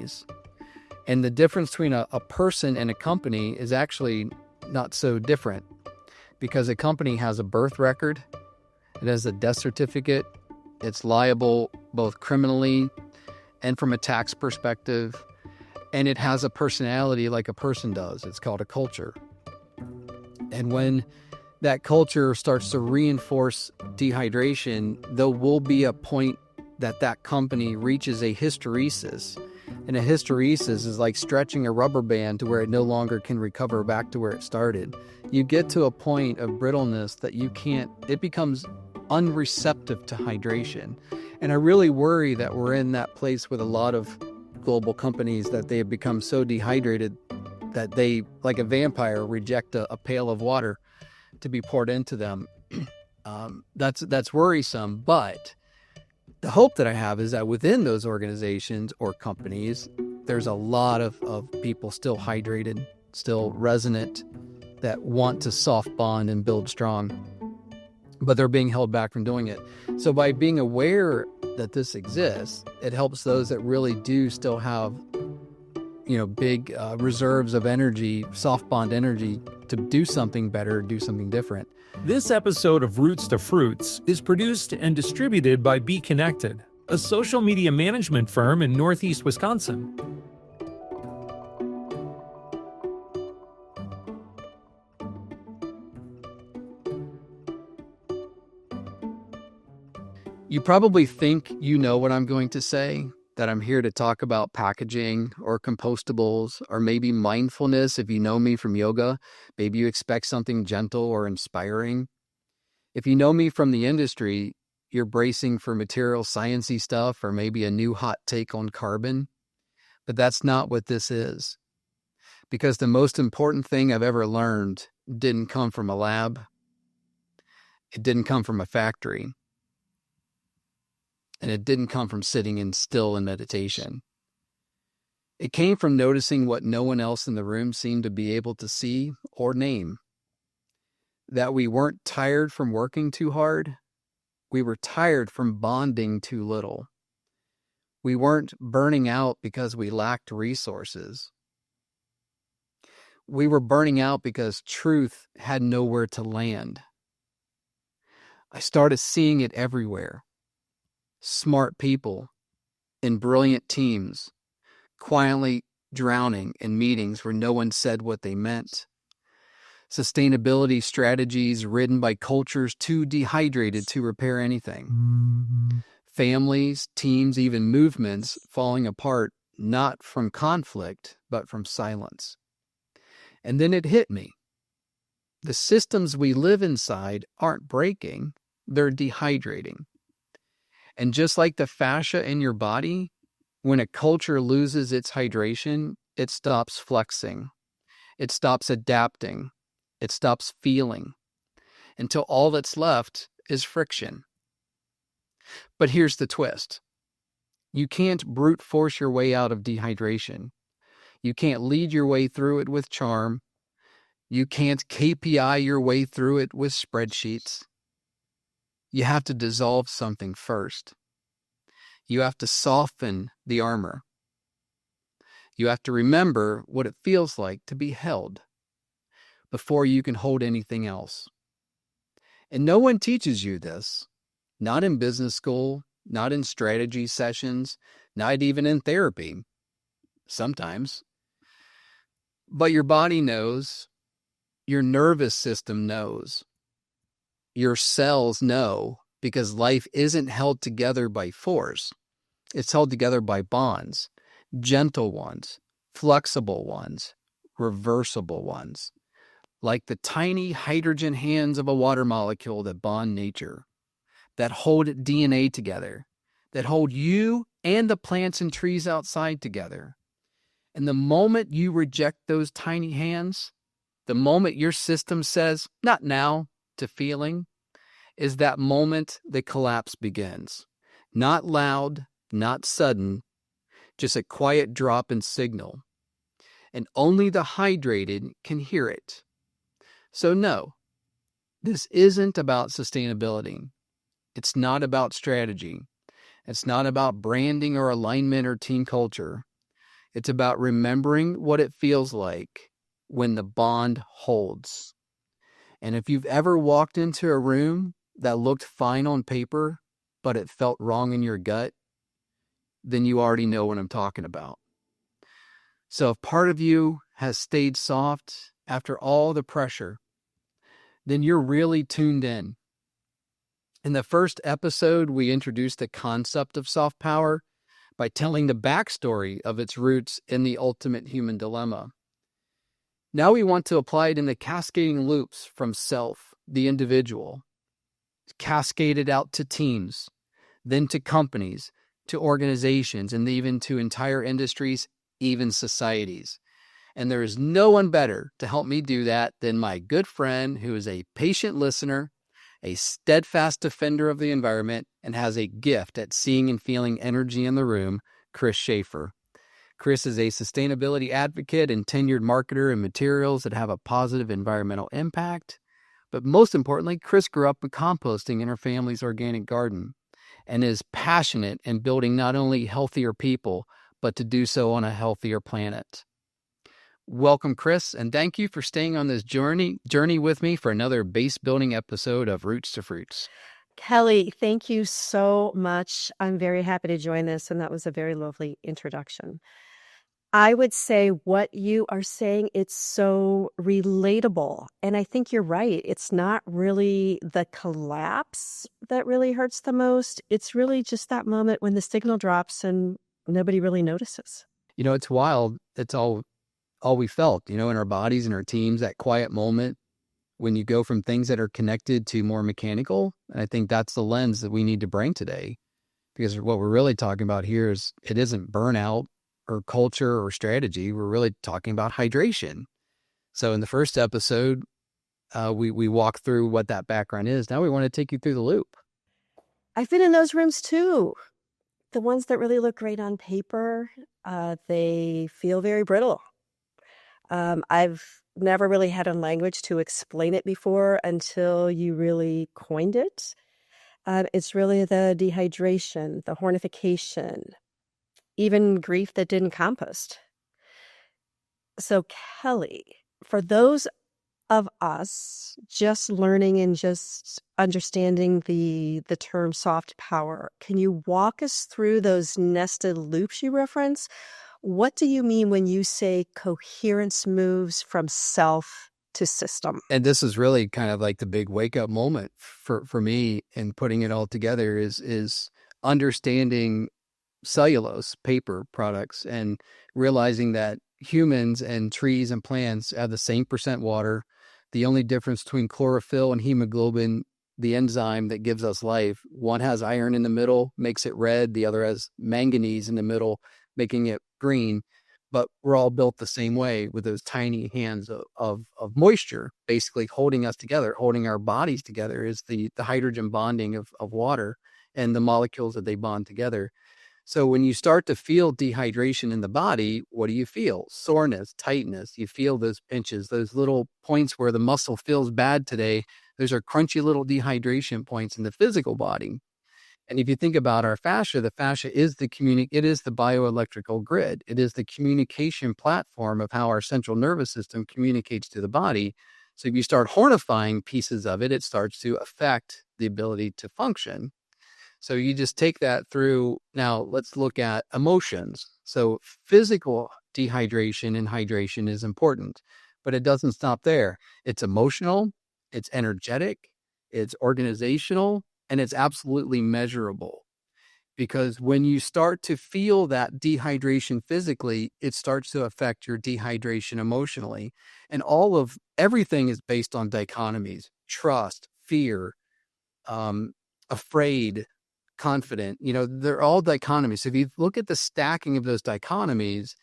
companies. And the difference between a person and a company is actually not so different, because a company has a birth record, it has a death certificate, it's liable both criminally and from a tax perspective, and it has a personality like a person does. It's called a culture. And when that culture starts to reinforce dehydration, there will be a point that company reaches a hysteresis. And a hysteresis is like stretching a rubber band to where it no longer can recover back to where it started. You get to a point of brittleness that it becomes unreceptive to hydration. And I really worry that we're in that place with a lot of global companies, that they have become so dehydrated that they, like a vampire, reject a pail of water to be poured into them. That's worrisome, but the hope that I have is that within those organizations or companies, there's a lot of people still hydrated, still resonant, that want to soft bond and build strong, but they're being held back from doing it. So by being aware that this exists, it helps those that really do still have, big reserves of energy, soft bond energy, to do something better, do something different. This episode of Roots to Fruits is produced and distributed by Be Connected, a social media management firm in Northeast Wisconsin. You probably think you know what I'm going to say, that I'm here to talk about packaging or compostables or maybe mindfulness. If you know me from yoga, maybe you expect something gentle or inspiring. If you know me from the industry, you're bracing for material sciencey stuff or maybe a new hot take on carbon. But that's not what this is. Because the most important thing I've ever learned didn't come from a lab. It didn't come from a factory. And it didn't come from sitting in still in meditation. It came from noticing what no one else in the room seemed to be able to see or name. That we weren't tired from working too hard. We were tired from bonding too little. We weren't burning out because we lacked resources. We were burning out because truth had nowhere to land. I started seeing it everywhere. Smart people in brilliant teams, quietly drowning in meetings where no one said what they meant. Sustainability strategies ridden by cultures too dehydrated to repair anything. Families, teams, even movements falling apart, not from conflict, but from silence. And then it hit me. The systems we live inside aren't breaking, they're dehydrating. And just like the fascia in your body, when a culture loses its hydration, it stops flexing. It stops adapting. It stops feeling. Until all that's left is friction. But here's the twist. You can't brute force your way out of dehydration. You can't lead your way through it with charm. You can't KPI your way through it with spreadsheets. You have to dissolve something first. You have to soften the armor. You have to remember what it feels like to be held before you can hold anything else. And no one teaches you this, not in business school, not in strategy sessions, not even in therapy, sometimes. But your body knows, your nervous system knows. Your cells know, because life isn't held together by force. It's held together by bonds, gentle ones, flexible ones, reversible ones, like the tiny hydrogen hands of a water molecule that bond nature, that hold DNA together, that hold you and the plants and trees outside together. And the moment you reject those tiny hands, the moment your system says, not now, to feeling, is that moment the collapse begins. Not loud, not sudden, just a quiet drop in signal. And only the hydrated can hear it. So no, this isn't about sustainability. It's not about strategy. It's not about branding or alignment or team culture. It's about remembering what it feels like when the bond holds. And if you've ever walked into a room that looked fine on paper, but it felt wrong in your gut, then you already know what I'm talking about. So if part of you has stayed soft after all the pressure, then you're really tuned in. In the first episode, we introduced the concept of soft power by telling the backstory of its roots in the ultimate human dilemma. Now we want to apply it in the cascading loops from self, the individual, cascaded out to teams, then to companies, to organizations, and even to entire industries, even societies. And there is no one better to help me do that than my good friend who is a patient listener, a steadfast defender of the environment, and has a gift at seeing and feeling energy in the room, Chris Schaefer. Chris is a sustainability advocate and tenured marketer in materials that have a positive environmental impact. But most importantly, Chris grew up composting in her family's organic garden and is passionate in building not only healthier people, but to do so on a healthier planet. Welcome, Chris, and thank you for staying on this journey with me for another base building episode of Roots to Fruits. Kelly, thank you so much. I'm very happy to join this, and that was a very lovely introduction. I would say what you are saying, it's so relatable. And I think you're right. It's not really the collapse that really hurts the most. It's really just that moment when the signal drops and nobody really notices. You know, it's wild. It's all we felt, in our bodies and our teams, that quiet moment when you go from things that are connected to more mechanical. And I think that's the lens that we need to bring today, because what we're really talking about here is it isn't burnout or culture or strategy. We're really talking about hydration. So in the first episode, we walked through what that background is. Now we want to take you through the loop. I've been in those rooms too. The ones that really look great on paper, they feel very brittle. I've never really had a language to explain it before until you really coined it. It's really the dehydration, the hornification, even grief that didn't compost. So, Kelly, for those of us just learning and just understanding the term soft power, can you walk us through those nested loops you reference? What do you mean when you say coherence moves from self to system? And this is really kind of like the big wake up moment for me in putting it all together is understanding cellulose paper products and realizing that humans and trees and plants have the same percent water. The only difference between chlorophyll and hemoglobin, the enzyme that gives us life, one has iron in the middle, makes it red. The other has manganese in the middle, making it green. But we're all built the same way, with those tiny hands of moisture, basically holding us together, holding our bodies together, is the hydrogen bonding of water and the molecules that they bond together. So when you start to feel dehydration in the body, what do you feel? Soreness, tightness. You feel those pinches, those little points where the muscle feels bad today. Those are crunchy little dehydration points in the physical body. And if you think about our fascia, the fascia is it is the bioelectrical grid. It is the communication platform of how our central nervous system communicates to the body. So if you start hornifying pieces of it, it starts to affect the ability to function. So you just take that through. Now let's look at emotions. So physical dehydration and hydration is important, but it doesn't stop there. It's emotional, it's energetic, it's organizational, and it's absolutely measurable. Because when you start to feel that dehydration physically, it starts to affect your dehydration emotionally. And everything is based on dichotomies: trust, fear, afraid, confident. They're all dichotomies. So if you look at the stacking of those dichotomies,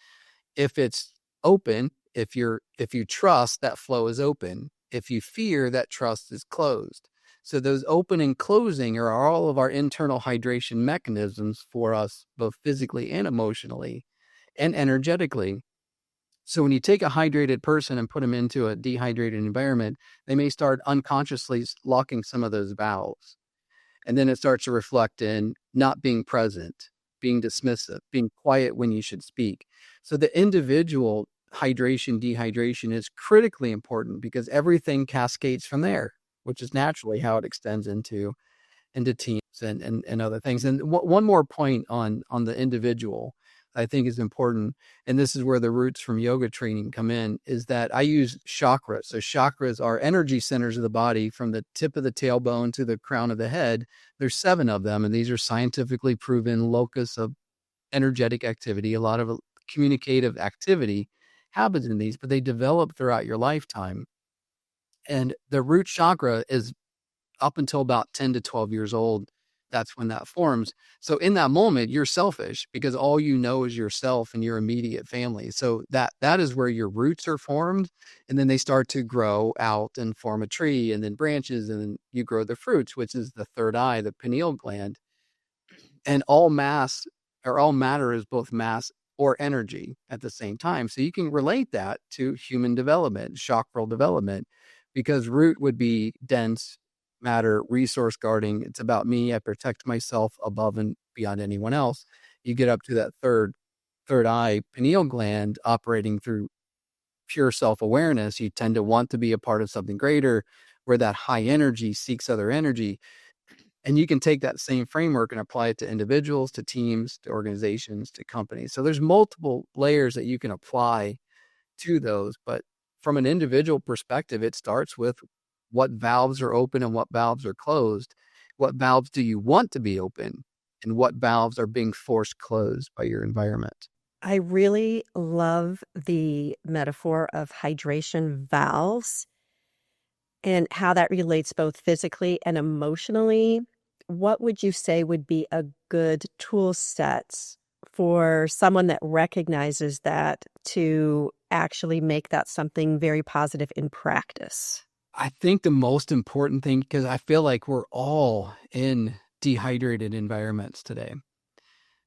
if it's open, if you trust, that flow is open. If you fear, that trust is closed. So those open and closing are all of our internal hydration mechanisms for us, both physically and emotionally and energetically. So when you take a hydrated person and put them into a dehydrated environment, they may start unconsciously locking some of those valves. And then it starts to reflect in not being present, being dismissive, being quiet when you should speak. So the individual hydration, dehydration is critically important because everything cascades from there, which is naturally how it extends into teams and other things. And one more point on the individual I think is important, and this is where the roots from yoga training come in, is that I use chakras. So chakras are energy centers of the body from the tip of the tailbone to the crown of the head. There's 7 of them, and these are scientifically proven locus of energetic activity. A lot of communicative activity happens in these, but they develop throughout your lifetime. And the root chakra is up until about 10 to 12 years old. That's when that forms. So in that moment, you're selfish because all you know is yourself and your immediate family. So that is where your roots are formed. And then they start to grow out and form a tree and then branches, and then you grow the fruits, which is the third eye, the pineal gland. And all matter is both mass or energy at the same time. So you can relate that to human development, chakral development, because root would be dense matter, resource guarding. It's about me. I protect myself above and beyond anyone else. You get up to that third eye, pineal gland, operating through pure self-awareness. You tend to want to be a part of something greater, where that high energy seeks other energy. And you can take that same framework and apply it to individuals, to teams, to organizations, to companies. So there's multiple layers that you can apply to those. But from an individual perspective, it starts with what valves are open and what valves are closed. What valves do you want to be open, and what valves are being forced closed by your environment? I really love the metaphor of hydration valves and how that relates both physically and emotionally. What would you say would be a good tool set for someone that recognizes that to actually make that something very positive in practice? I think the most important thing, because I feel like we're all in dehydrated environments today.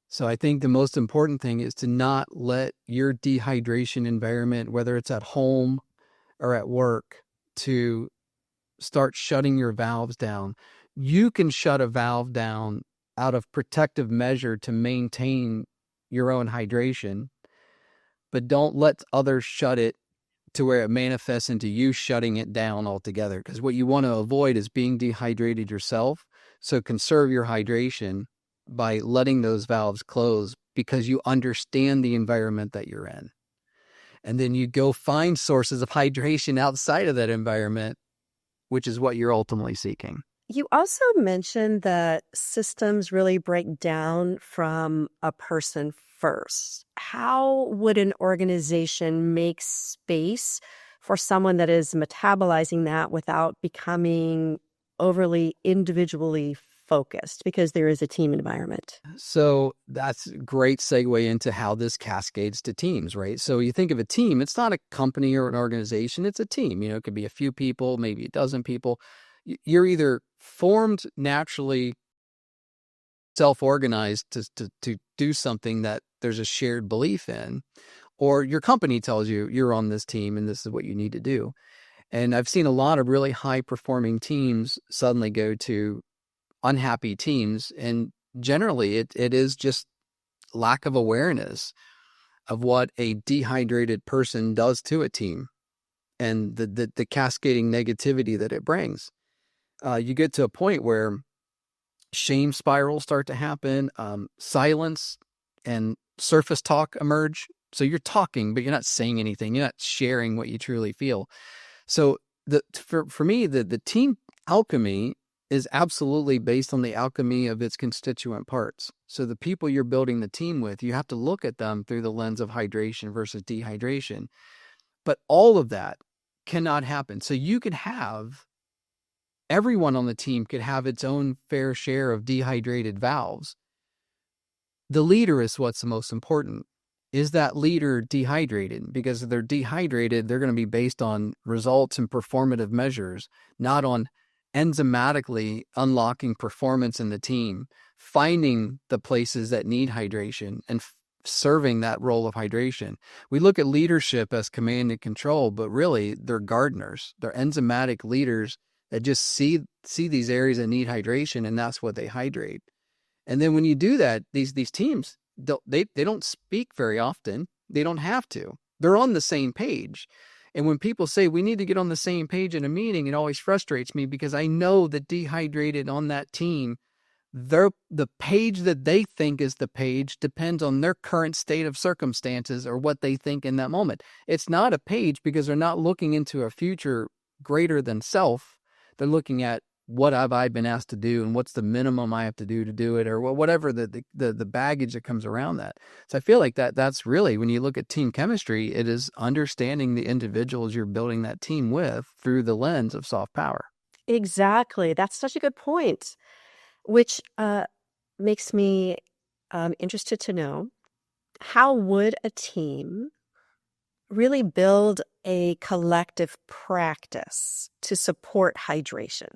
So I think the most important thing is to not let your dehydration environment, whether it's at home or at work, to start shutting your valves down. You can shut a valve down out of protective measure to maintain your own hydration, but don't let others shut it to where it manifests into you shutting it down altogether. Because what you want to avoid is being dehydrated yourself. So conserve your hydration by letting those valves close, because you understand the environment that you're in. And then you go find sources of hydration outside of that environment, which is what you're ultimately seeking. You also mentioned that systems really break down from a person first. How would an organization make space for someone that is metabolizing that without becoming overly individually focused, because there is a team environment? So that's a great segue into how this cascades to teams, right? So you think of a team, it's not a company or an organization, it's a team. It could be a few people, maybe a dozen people. You're either formed naturally, self-organized to do something that there's a shared belief in, or your company tells you you're on this team and this is what you need to do. And I've seen a lot of really high-performing teams suddenly go to unhappy teams, and generally it is just lack of awareness of what a dehydrated person does to a team and the cascading negativity that it brings. You get to a point where shame spirals start to happen, silence and surface talk emerge. So you're talking, but you're not saying anything. You're not sharing what you truly feel. So for me, the team alchemy is absolutely based on the alchemy of its constituent parts. So the people you're building the team with, you have to look at them through the lens of hydration versus dehydration. But all of that cannot happen. So you could have everyone on the team could have its own fair share of dehydrated valves. The leader is what's the most important. Is that leader dehydrated? Because if they're dehydrated, they're going to be based on results and performative measures, not on enzymatically unlocking performance in the team, finding the places that need hydration and serving that role of hydration. We look at leadership as command and control, but really they're gardeners. They're enzymatic leaders that just see these areas that need hydration, and that's what they hydrate. And then when you do that, these teams, they don't speak very often. They don't have to. They're on the same page. And when people say we need to get on the same page in a meeting, it always frustrates me because I know that dehydrated on that team, the page that they think is the page depends on their current state of circumstances or what they think in that moment. It's not a page because they're not looking into a future greater than self. They're looking at what have I been asked to do and what's the minimum I have to do it, or whatever the baggage that comes around that. So I feel like that's really, when you look at team chemistry, it is understanding the individuals you're building that team with through the lens of soft power. Exactly. That's such a good point, which makes me interested to know, how would a team really build a collective practice to support hydration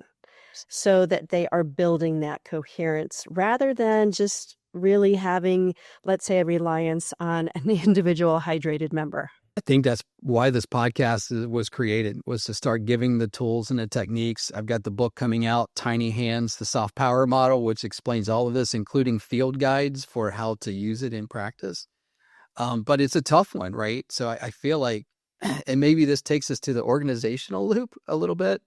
so that they are building that coherence rather than just really having, let's say, a reliance on an individual hydrated member? I think that's why this podcast was created, was to start giving the tools and the techniques. I've got the book coming out, Tiny Hands, the Soft Power Model, which explains all of this, including field guides for how to use it in practice. But it's a tough one, right? So I feel like, and maybe this takes us to the organizational loop a little bit,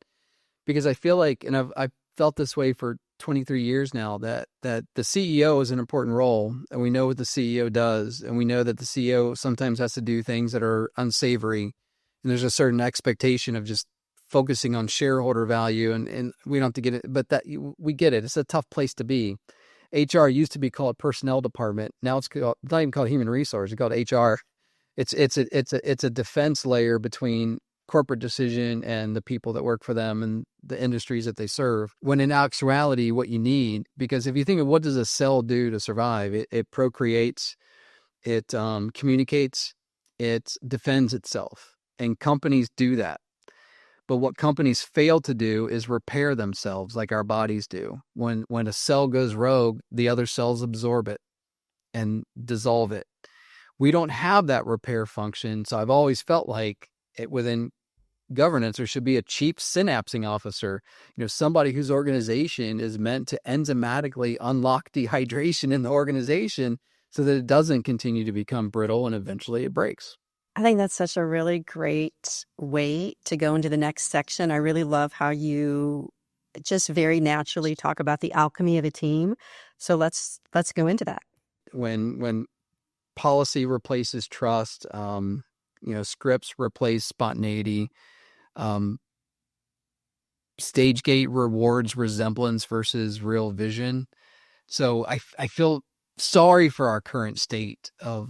because I feel like, and I've felt this way for 23 years now, that the CEO is an important role, and we know what the CEO does, and we know that the CEO sometimes has to do things that are unsavory, and there's a certain expectation of just focusing on shareholder value, and we don't have to get it, but that we get it. It's a tough place to be. HR used to be called personnel department. Now it's not even called human resource. It's called HR. It's a defense layer between corporate decision and the people that work for them and the industries that they serve. When in actuality, what you need, because if you think of what does a cell do to survive, it procreates, it communicates, it defends itself, and companies do that. But what companies fail to do is repair themselves like our bodies do. When a cell goes rogue, the other cells absorb it and dissolve it. We don't have that repair function. So I've always felt like within governance, there should be a chief synapsing officer, somebody whose organization is meant to enzymatically unlock dehydration in the organization so that it doesn't continue to become brittle and eventually it breaks. I think that's such a really great way to go into the next section. I really love how you just very naturally talk about the alchemy of a team. So let's go into that. When policy replaces trust, scripts replace spontaneity, stage gate rewards resemblance versus real vision. So I feel sorry for our current state of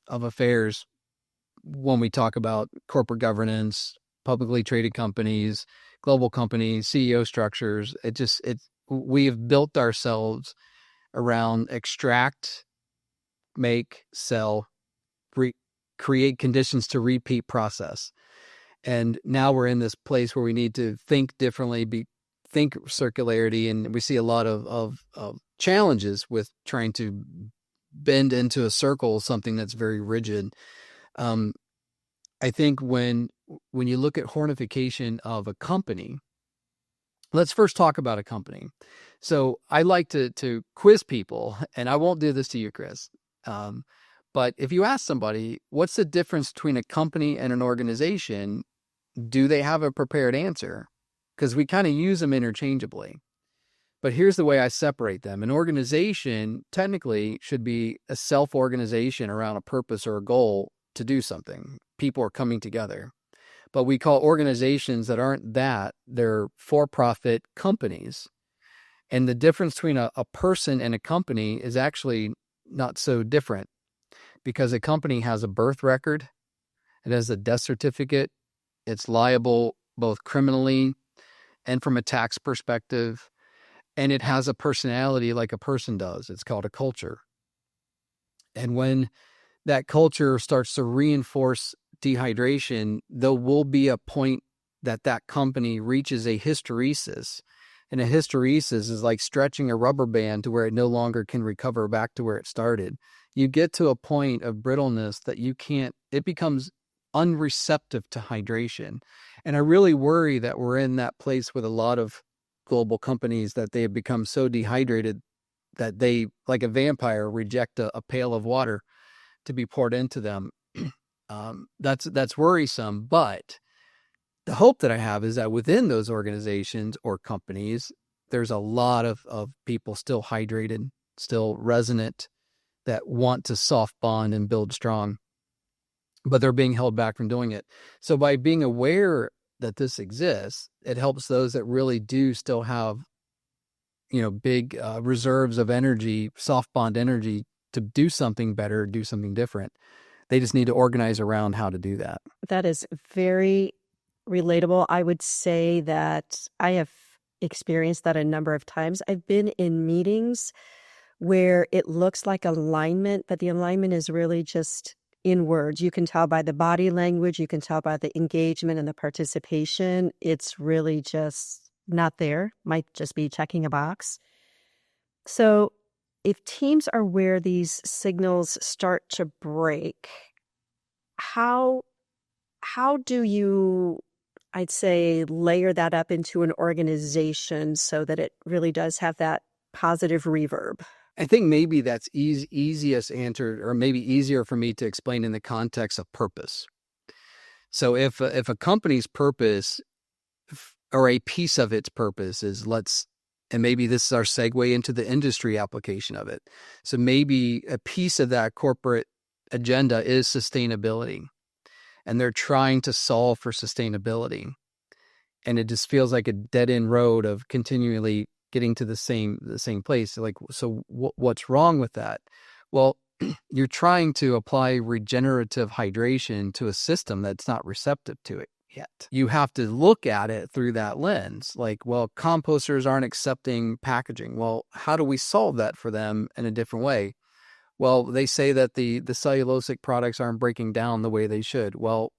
affairs when we talk about corporate governance, publicly traded companies, global companies, CEO structures. We have built ourselves around extract, make, sell, create conditions to repeat process. And now we're in this place where we need to think differently, think circularity, and we see a lot of challenges with trying to bend into a circle something that's very rigid. I think when you look at hornification of a company, let's first talk about a company. So I like to quiz people, and I won't do this to you, Chris. But if you ask somebody, what's the difference between a company and an organization? Do they have a prepared answer? Because we kind of use them interchangeably. But here's the way I separate them. An organization technically should be a self-organization around a purpose or a goal to do something. People are coming together. But we call organizations that aren't that, they're for-profit companies. And the difference between a person and a company is actually not so different, because a company has a birth record, it has a death certificate, it's liable both criminally and from a tax perspective, and it has a personality like a person does. It's called a culture. And when that culture starts to reinforce dehydration, there will be a point that company reaches a hysteresis. And a hysteresis is like stretching a rubber band to where it no longer can recover back to where it started. You get to a point of brittleness that it becomes unreceptive to hydration. And I really worry that we're in that place with a lot of global companies, that they have become so dehydrated that they, like a vampire, reject a pail of water to be poured into them. That's worrisome. But the hope that I have is that within those organizations or companies, there's a lot of people still hydrated, still resonant, that want to soft bond and build strong, but they're being held back from doing it. So by being aware that this exists, it helps those that really do still have, big reserves of energy, soft bond energy, to do something better, do something different. They just need to organize around how to do that. That is very relatable. I would say that I have experienced that a number of times. I've been in meetings where it looks like alignment, but the alignment is really just in words. You can tell by the body language, you can tell by the engagement and the participation. It's really just not there, might just be checking a box. So if teams are where these signals start to break, how do you, I'd say, layer that up into an organization so that it really does have that positive reverb? I think maybe that's easiest answered, or maybe easier for me to explain in the context of purpose. So if a company's purpose, or a piece of its purpose, is and maybe this is our segue into the industry application of it. So maybe a piece of that corporate agenda is sustainability, and they're trying to solve for sustainability. And it just feels like a dead end road of continually getting to the same place. Like, so what's wrong with that? Well, you're trying to apply regenerative hydration to a system that's not receptive to it yet. You have to look at it through that lens. Like, well, composters aren't accepting packaging. Well, how do we solve that for them in a different way? Well, they say that the cellulosic products aren't breaking down the way they should. Well,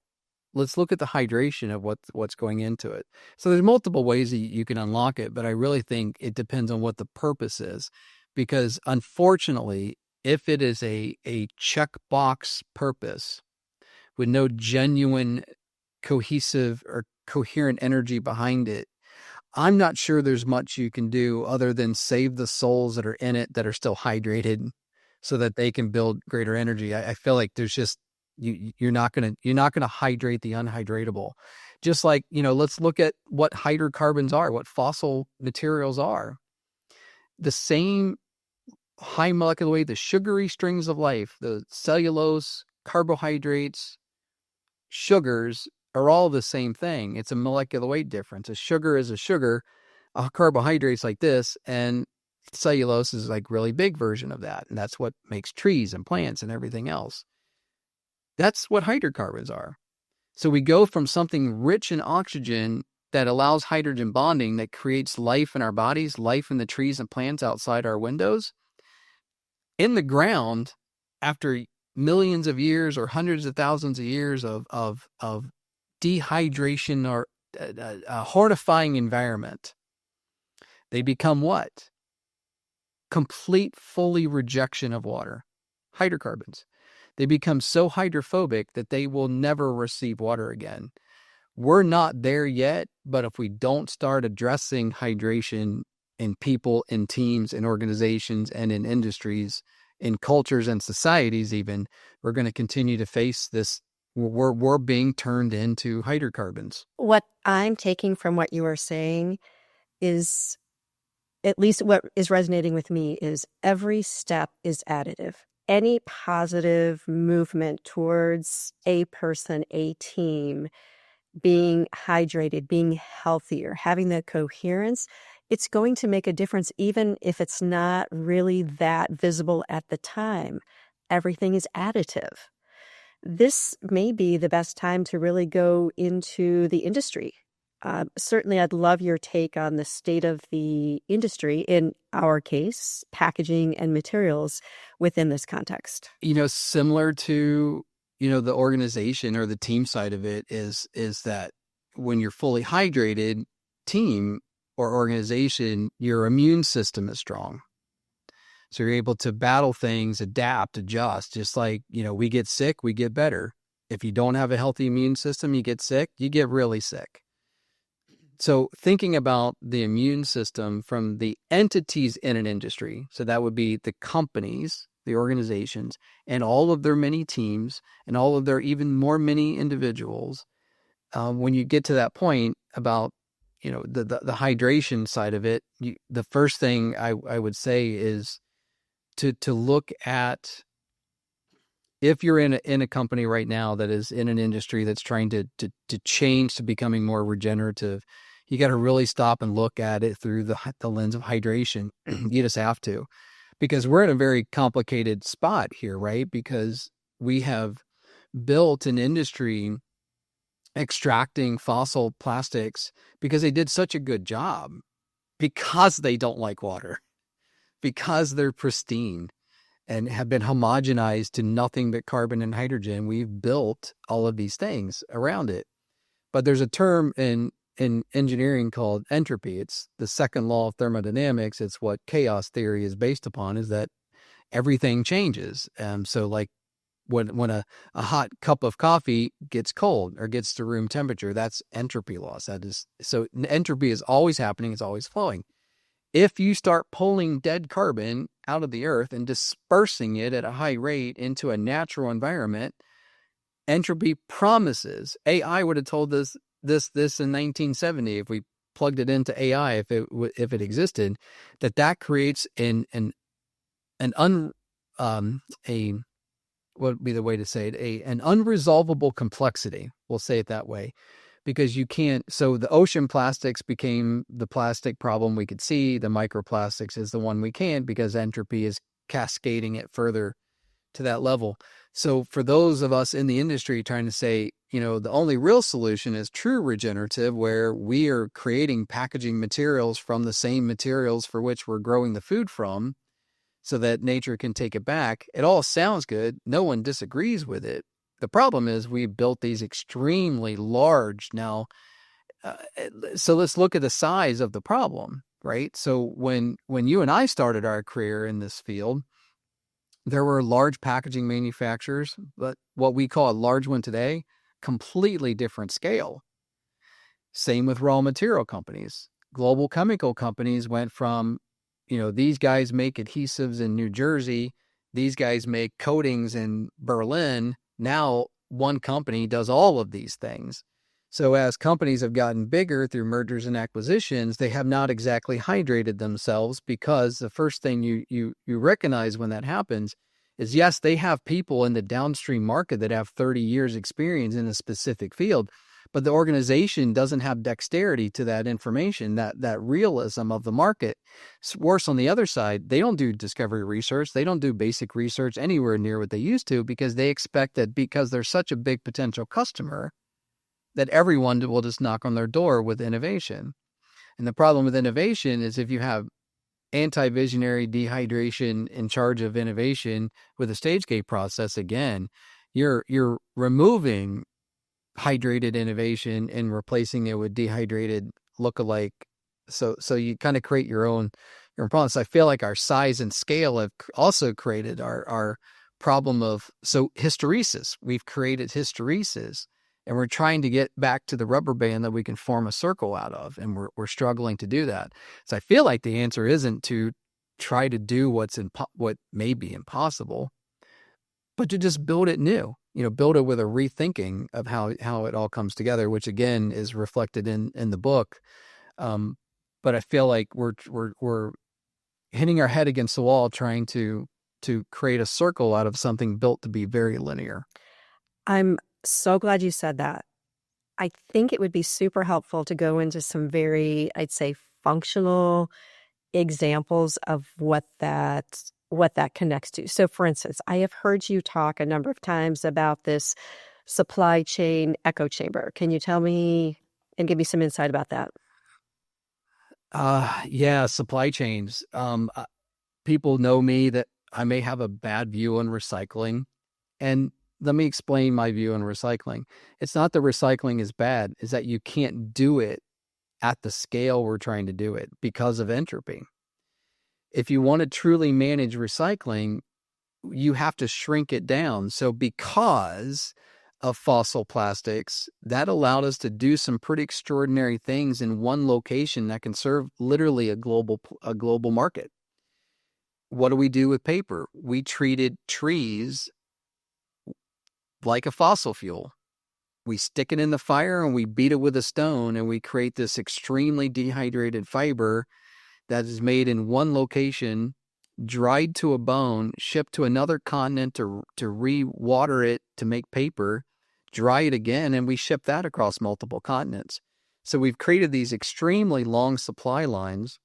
let's look at the hydration of what's going into it. So there's multiple ways that you can unlock it, but I really think it depends on what the purpose is. Because unfortunately, if it is a checkbox purpose with no genuine cohesive or coherent energy behind it, I'm not sure there's much you can do other than save the souls that are in it that are still hydrated so that they can build greater energy. I feel like there's just, you're not gonna hydrate the unhydratable. Just like, let's look at what hydrocarbons are, what fossil materials are. The same high molecular weight, the sugary strings of life, the cellulose, carbohydrates, sugars are all the same thing. It's a molecular weight difference. A sugar is a sugar, a carbohydrate's like this, and cellulose is like really big version of that. And that's what makes trees and plants and everything else. That's what hydrocarbons are. So we go from something rich in oxygen that allows hydrogen bonding, that creates life in our bodies, life in the trees and plants outside our windows, in the ground, after millions of years or hundreds of thousands of years of dehydration or a horrifying environment. They become what? Complete, fully rejection of water. Hydrocarbons. They become so hydrophobic that they will never receive water again. We're not there yet, but if we don't start addressing hydration in people, in teams, in organizations, and in industries, in cultures and societies even, we're going to continue to face this. We're being turned into hydrocarbons. What I'm taking from what you are saying is, at least what is resonating with me, is every step is additive. Any positive movement towards a person, a team, being hydrated, being healthier, having the coherence, it's going to make a difference, even if it's not really that visible at the time. Everything is additive. This may be the best time to really go into the industry. Certainly, I'd love your take on the state of the industry, in our case, packaging and materials within this context. Similar to, the organization or the team side of it is that when you're fully hydrated, team or organization, your immune system is strong. So you're able to battle things, adapt, adjust. Just like, we get sick, we get better. If you don't have a healthy immune system, you get sick, you get really sick. So thinking about the immune system from the entities in an industry, so that would be the companies, the organizations, and all of their many teams, and all of their even more many individuals, when you get to that point about, the hydration side of it, the first thing I would say is to look at, if you're in a company right now that is in an industry that's trying to change to becoming more regenerative, you got to really stop and look at it through the lens of hydration. You just have to, because we're in a very complicated spot here, right? Because we have built an industry extracting fossil plastics because they did such a good job, because they don't like water, because they're pristine and have been homogenized to nothing but carbon and hydrogen. We've built all of these things around it. But there's a term in engineering called entropy. It's the second law of thermodynamics. It's what chaos theory is based upon, is that everything changes. So like when a hot cup of coffee gets cold or gets to room temperature, that's entropy loss. So entropy is always happening. It's always flowing. If you start pulling dead carbon out of the earth and dispersing it at a high rate into a natural environment, entropy promises. AI would have told us this in 1970 if we plugged it into AI, if it existed, that creates what would be the way to say it? An unresolvable complexity. We'll say it that way. Because you can't, so the ocean plastics became the plastic problem we could see. The microplastics is the one we can't, because entropy is cascading it further to that level. So for those of us in the industry trying to say, the only real solution is true regenerative, where we are creating packaging materials from the same materials for which we're growing the food from, so that nature can take it back. It all sounds good. No one disagrees with it. The problem is we built these extremely large now. So let's look at the size of the problem, right? So when you and I started our career in this field, there were large packaging manufacturers, but what we call a large one today, completely different scale. Same with raw material companies. Global chemical companies went from, these guys make adhesives in New Jersey, these guys make coatings in Berlin. Now one company does all of these things. So as companies have gotten bigger through mergers and acquisitions, they have not exactly hydrated themselves, because the first thing you recognize when that happens is, yes, they have people in the downstream market that have 30 years experience in a specific field, but the organization doesn't have dexterity to that information, that realism of the market. It's worse on the other side. They don't do discovery research. They don't do basic research anywhere near what they used to, because they expect that because they're such a big potential customer, that everyone will just knock on their door with innovation. And the problem with innovation is, if you have anti-visionary dehydration in charge of innovation with a stage gate process, again, you're removing hydrated innovation and replacing it with dehydrated lookalike. So you kind of create your own problems. I feel like our size and scale have also created our problem of, hysteresis. We've created hysteresis, and we're trying to get back to the rubber band that we can form a circle out of, and we're struggling to do that. So I feel like the answer isn't to try to do what may be impossible, but to just build it new. Build it with a rethinking of how it all comes together, which again is reflected in the book. But I feel like we're hitting our head against the wall, trying to create a circle out of something built to be very linear. I'm so glad you said that. I think it would be super helpful to go into some very, I'd say, functional examples of what that connects to. So for instance, I have heard you talk a number of times about this supply chain echo chamber. Can you tell me and give me some insight about that? Yeah, supply chains. People know me that I may have a bad view on recycling, and let me explain my view on recycling. It's not that recycling is bad, it's that you can't do it at the scale we're trying to do it because of entropy. If you want to truly manage recycling, you have to shrink it down. So because of fossil plastics, that allowed us to do some pretty extraordinary things in one location that can serve literally a global market. what do we do with paper? We treated trees like a fossil fuel. We stick it in the fire and we beat it with a stone, and we create this extremely dehydrated fiber that is made in one location, dried to a bone, shipped to another continent to re-water it to make paper, dry it again, and we ship that across multiple continents. So we've created these extremely long supply lines.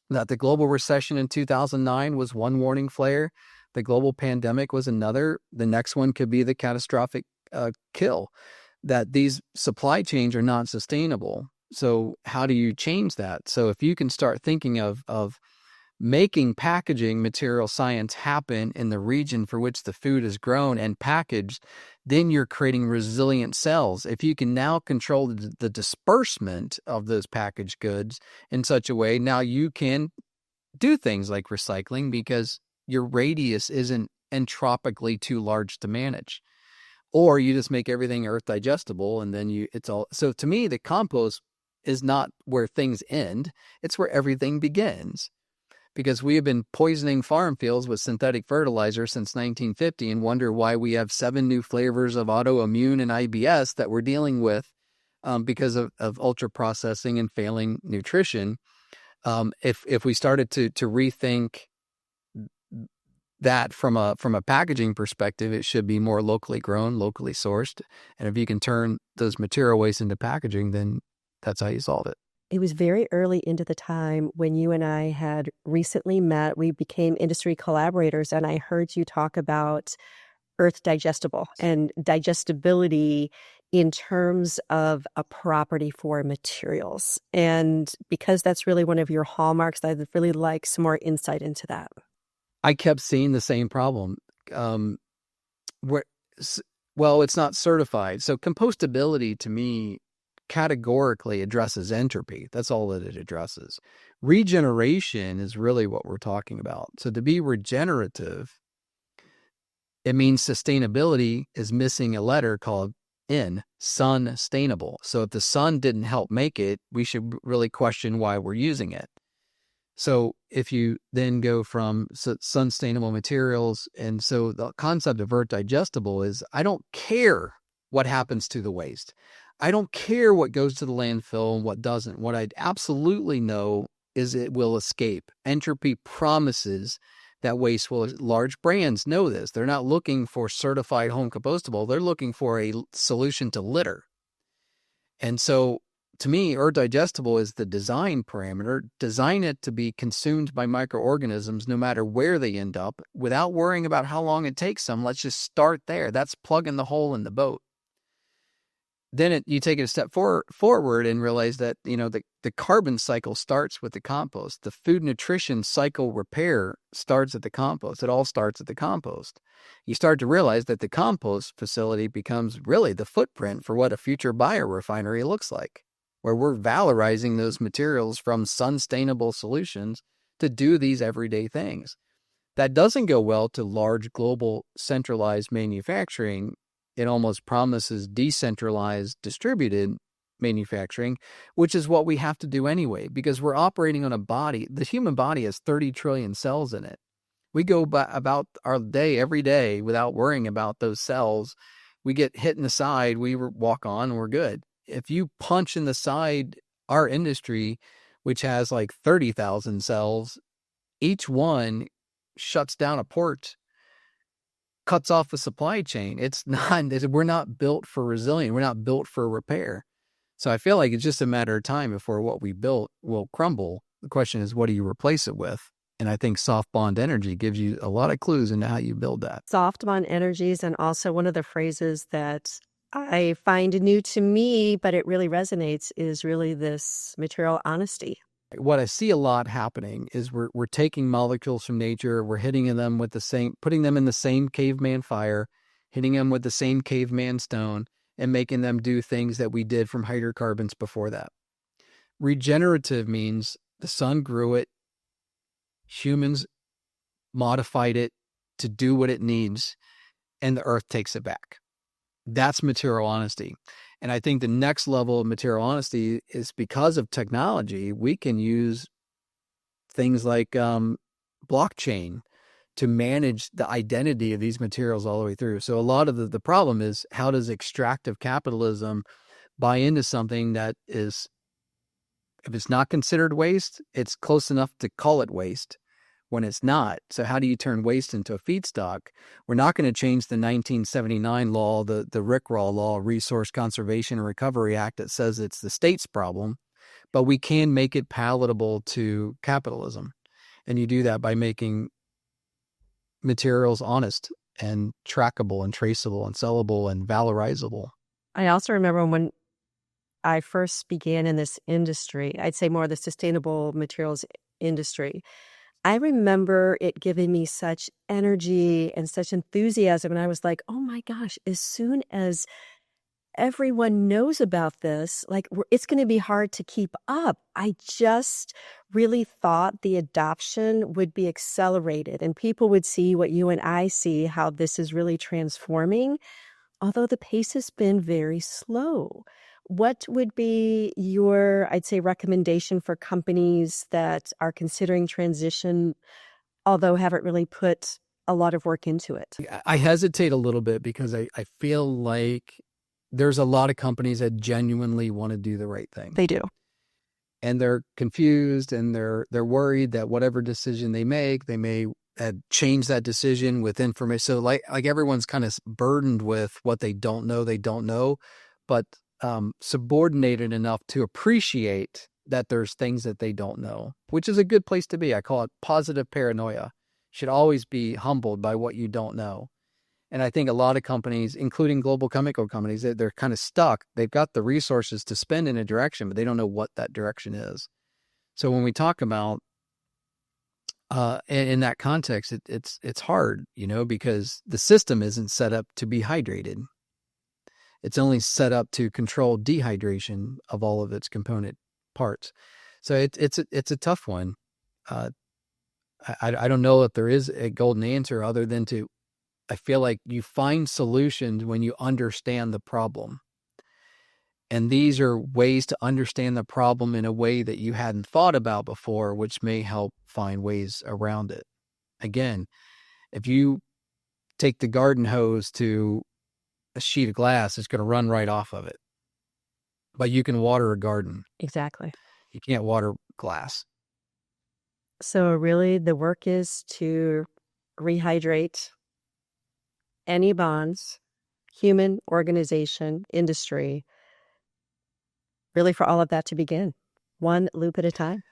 That the global recession in 2009 was one warning flare. The global pandemic was another. The next one could be the catastrophic kill. That these supply chains are not sustainable. So how do you change that? So if you can start thinking of making packaging material science happen in the region for which the food is grown and packaged, then you're creating resilient cells. If you can now control the disbursement of those packaged goods in such a way, now you can do things like recycling because your radius isn't entropically too large to manage. Or you just make everything earth digestible, and then it's all. So to me, the compost is not where things end. It's where everything begins. Because we have been poisoning farm fields with synthetic fertilizer since 1950 and wonder why we have 7 new flavors of autoimmune and IBS that we're dealing with because of ultra processing and failing nutrition. If we started to rethink that from a packaging perspective, it should be more locally grown, locally sourced. And if you can turn those material waste into packaging, then that's how you solve it. It was very early into the time when you and I had recently met. We became industry collaborators, and I heard you talk about earth digestible and digestibility in terms of a property for materials. And because that's really one of your hallmarks, I'd really like some more insight into that. I kept seeing the same problem. Well, it's not certified. So compostability to me categorically addresses entropy. That's all that it addresses. Regeneration is really what we're talking about. So to be regenerative, it means sustainability is missing a letter called N, sustainable. So if the sun didn't help make it, we should really question why we're using it. So if you then go from sustainable materials, and so the concept of earth digestible is I don't care what happens to the waste. I don't care what goes to the landfill and what doesn't. What I absolutely know is it will escape. Entropy promises that waste will. Large brands know this. They're not looking for certified home compostable. They're looking for a solution to litter. And so to me, earth digestible is the design parameter. Design it to be consumed by microorganisms no matter where they end up without worrying about how long it takes them. Let's just start there. That's plugging the hole in the boat. Then you take it a step forward and realize that, the carbon cycle starts with the compost. The food nutrition cycle repair starts at the compost. It all starts at the compost. You start to realize that the compost facility becomes really the footprint for what a future biorefinery looks like, where we're valorizing those materials from sustainable solutions to do these everyday things. That doesn't go well to large global centralized manufacturing. It almost promises decentralized, distributed manufacturing, which is what we have to do anyway, because we're operating on a body. The human body has 30 trillion cells in it. We go about our day every day without worrying about those cells. We get hit in the side, we walk on, and we're good. If you punch in the side, our industry, which has like 30,000 cells, each one shuts down a port, cuts off the supply chain. We're not built for resilience. We're not built for repair. So I feel like it's just a matter of time before what we built will crumble. The question is, what do you replace it with? And I think soft bond energy gives you a lot of clues into how you build that. Soft bond energies, and also one of the phrases that I find new to me, but it really resonates, is really this material honesty. What I see a lot happening is we're taking molecules from nature, we're hitting them with putting them in the same caveman fire, hitting them with the same caveman stone, and making them do things that we did from hydrocarbons before that. Regenerative means the sun grew it, humans modified it to do what it needs, and the earth takes it back. That's material honesty. And I think the next level of material honesty is because of technology, we can use things like blockchain to manage the identity of these materials all the way through. So a lot of the problem is, how does extractive capitalism buy into something that is, if it's not considered waste, it's close enough to call it waste when it's not. So how do you turn waste into a feedstock? We're not going to change the 1979 law, the RCRA law, Resource Conservation and Recovery Act, that says it's the state's problem, but we can make it palatable to capitalism. And you do that by making materials honest and trackable and traceable and sellable and valorizable. I also remember when I first began in this industry, I'd say more the sustainable materials industry, I remember it giving me such energy and such enthusiasm. And I was like, oh my gosh, as soon as everyone knows about this, like, it's going to be hard to keep up. I just really thought the adoption would be accelerated and people would see what you and I see, how this is really transforming, although the pace has been very slow. What would be your, I'd say, recommendation for companies that are considering transition, although haven't really put a lot of work into it? I hesitate a little bit because I feel like there's a lot of companies that genuinely want to do the right thing. They do. And they're confused and they're worried that whatever decision they make, they may change that decision with information. So like everyone's kind of burdened with what they don't know, but subordinated enough to appreciate that there's things that they don't know, which is a good place to be. I call it positive paranoia. Should always be humbled by what you don't know. And I think a lot of companies, including global chemical companies, they're kind of stuck. They've got the resources to spend in a direction, but they don't know what that direction is. So when we talk about in that context, it's hard, because the system isn't set up to be hydrated. It's only set up to control dehydration of all of its component parts. So it's a tough one. I don't know if there is a golden answer other than I feel like you find solutions when you understand the problem. And these are ways to understand the problem in a way that you hadn't thought about before, which may help find ways around it. Again, if you take the garden hose to a sheet of glass, it's going to run right off of it. But you can water a garden. Exactly. You can't water glass. So really the work is to rehydrate any bonds, human, organization, industry, really for all of that to begin, one loop at a time.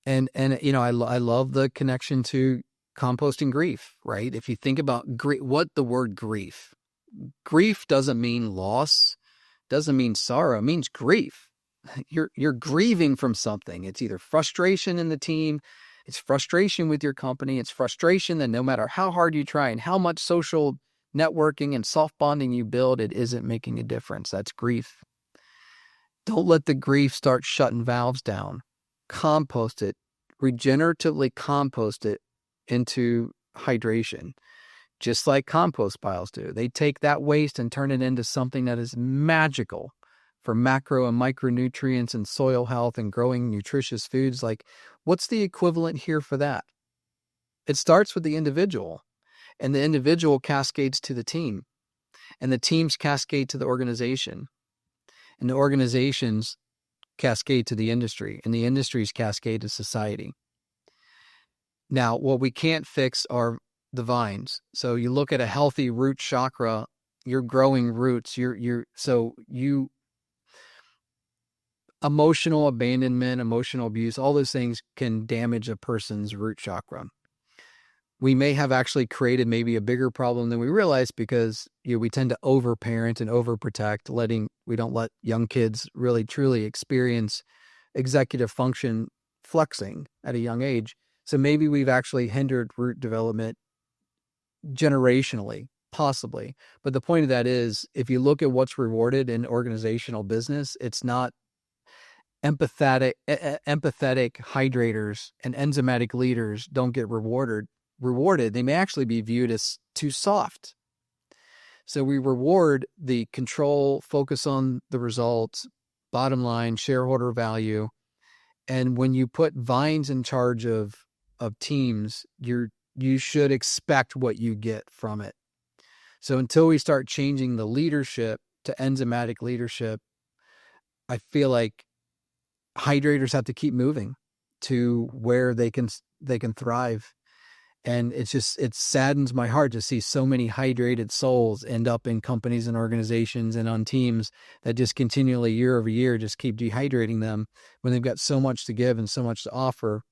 And I love the connection to composting grief, right? If you think about what the word grief doesn't mean loss, doesn't mean sorrow, it means grief. You're grieving from something. It's either frustration in the team, it's frustration with your company, it's frustration that no matter how hard you try and how much social networking and soft bonding you build, it isn't making a difference. That's grief. Don't let the grief start shutting valves down. Compost it, regeneratively compost it into hydration, just like compost piles do. They take that waste and turn it into something that is magical for macro and micronutrients and soil health and growing nutritious foods. Like, what's the equivalent here for that? It starts with the individual, and the individual cascades to the team, and the teams cascade to the organization, and the organizations cascade to the industry, and the industries cascade to society. Now, what we can't fix are the vines. So you look at a healthy root chakra, you're growing roots, emotional abandonment, emotional abuse, all those things can damage a person's root chakra. We may have actually created maybe a bigger problem than we realize because we tend to overparent and overprotect, we don't let young kids really truly experience executive function flexing at a young age. So maybe we've actually hindered root development generationally, possibly. But the point of that is, if you look at what's rewarded in organizational business, it's not empathetic hydrators and enzymatic leaders don't get rewarded. They may actually be viewed as too soft. So we reward the control, focus on the results, bottom line, shareholder value. And when you put vines in charge of of teams, you should expect what you get from it. So until we start changing the leadership to enzymatic leadership, I feel like hydrators have to keep moving to where they can thrive. And it saddens my heart to see so many hydrated souls end up in companies and organizations and on teams that just continually year over year just keep dehydrating them when they've got so much to give and so much to offer.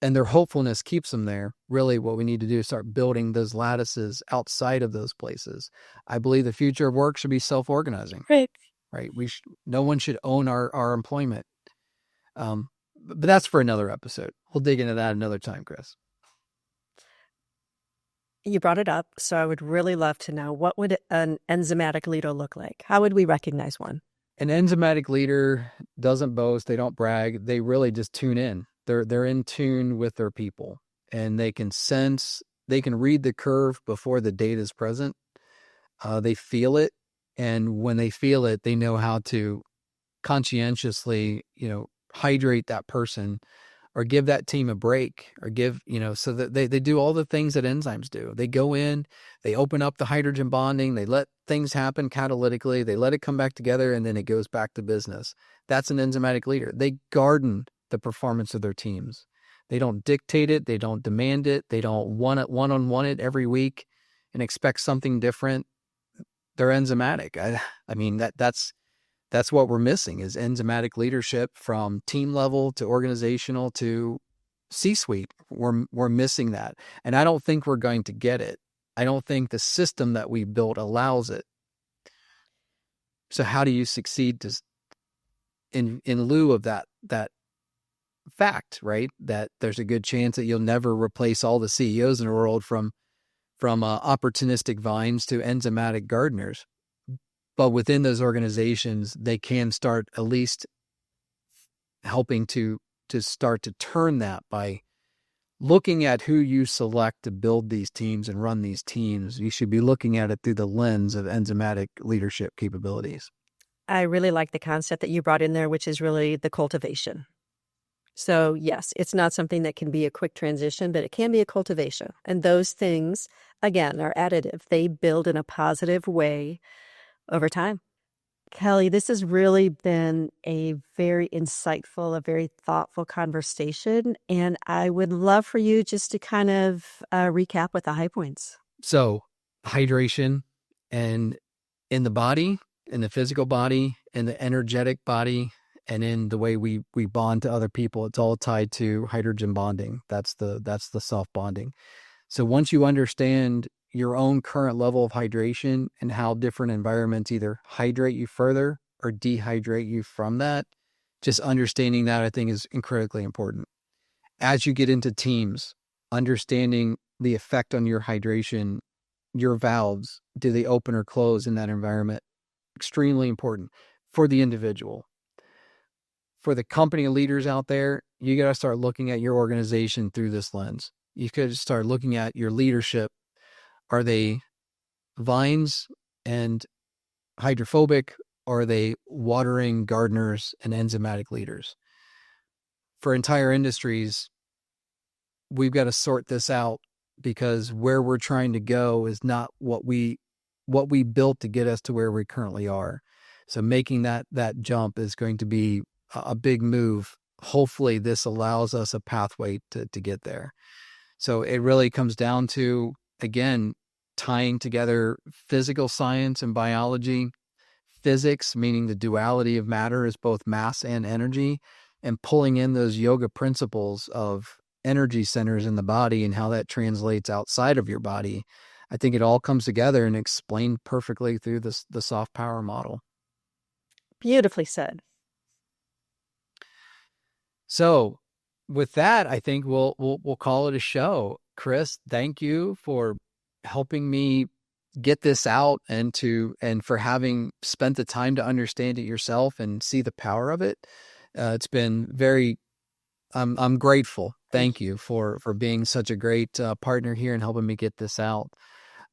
And their hopefulness keeps them there. Really, what we need to do is start building those lattices outside of those places. I believe the future of work should be self-organizing. Right? No one should own our employment. But that's for another episode. We'll dig into that another time, Chris. You brought it up, so I would really love to know, what would an enzymatic leader look like? How would we recognize one? An enzymatic leader doesn't boast. They don't brag. They really just tune in. They're in tune with their people, and they can read the curve before the data is present. They feel it. And when they feel it, they know how to conscientiously, hydrate that person or give that team a break or so that they do all the things that enzymes do. They go in, they open up the hydrogen bonding, they let things happen catalytically, they let it come back together, and then it goes back to business. That's an enzymatic leader. They garden the performance of their teams. They don't dictate it. They don't demand it. They don't want it one-on-one it every week and expect something different. They're enzymatic. I mean, that's what we're missing is enzymatic leadership from team level to organizational to C-suite. We're missing that. And I don't think we're going to get it. I don't think the system that we built allows it. So how do you succeed in lieu of that fact, right? That there's a good chance that you'll never replace all the CEOs in the world from opportunistic vines to enzymatic gardeners. But within those organizations, they can start at least helping to start to turn that by looking at who you select to build these teams and run these teams. You should be looking at it through the lens of enzymatic leadership capabilities. I really like the concept that you brought in there, which is really the cultivation. So yes, it's not something that can be a quick transition, but it can be a cultivation. And those things, again, are additive. They build in a positive way over time. Kelly, this has really been a very insightful, a very thoughtful conversation. And I would love for you just to kind of recap with the high points. So hydration, and in the body, in the physical body, in the energetic body, and in the way we bond to other people, it's all tied to hydrogen bonding. That's the soft bonding. So once you understand your own current level of hydration and how different environments either hydrate you further or dehydrate you from that, just understanding that, I think, is incredibly important. As you get into teams, understanding the effect on your hydration, your valves, do they open or close in that environment? Extremely important for the individual. For the company leaders out there, you got to start looking at your organization through this lens. You could start looking at your leadership. Are they vines and hydrophobic, or are they watering gardeners and enzymatic leaders? For entire industries, we've got to sort this out, because where we're trying to go is not what we built to get us to where we currently are. So making that jump is going to be a big move. Hopefully this allows us a pathway to get there. So it really comes down to, again, tying together physical science and biology, physics, meaning the duality of matter is both mass and energy, and pulling in those yoga principles of energy centers in the body and how that translates outside of your body. I think it all comes together and explained perfectly through the soft power model. Beautifully said. So with that, I think we'll call it a show. Chris, thank you for helping me get this out and for having spent the time to understand it yourself and see the power of it. It's been I'm grateful. Thank you for being such a great partner here and helping me get this out.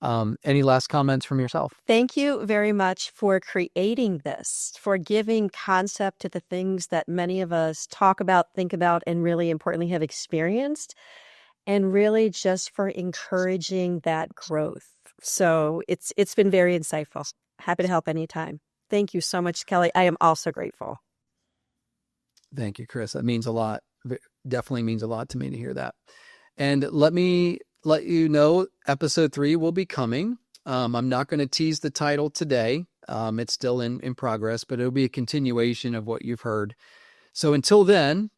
Any last comments from yourself? Thank you very much for creating this, for giving concept to the things that many of us talk about, think about, and really importantly have experienced, and really just for encouraging that growth. So it's been very insightful. Happy to help anytime. Thank you so much, Kelly. I am also grateful. Thank you, Chris. That means a lot. Definitely means a lot to me to hear that. And let me let you know, episode 3 will be coming. I'm not going to tease the title today. It's still in progress, but it'll be a continuation of what you've heard. So until then,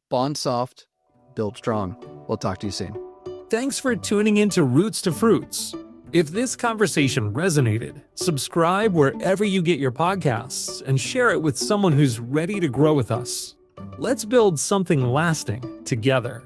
bond soft, build strong. We'll talk to you soon. Thanks for tuning in to Roots to Fruits. If this conversation resonated, subscribe wherever you get your podcasts and share it with someone who's ready to grow with us. Let's build something lasting together.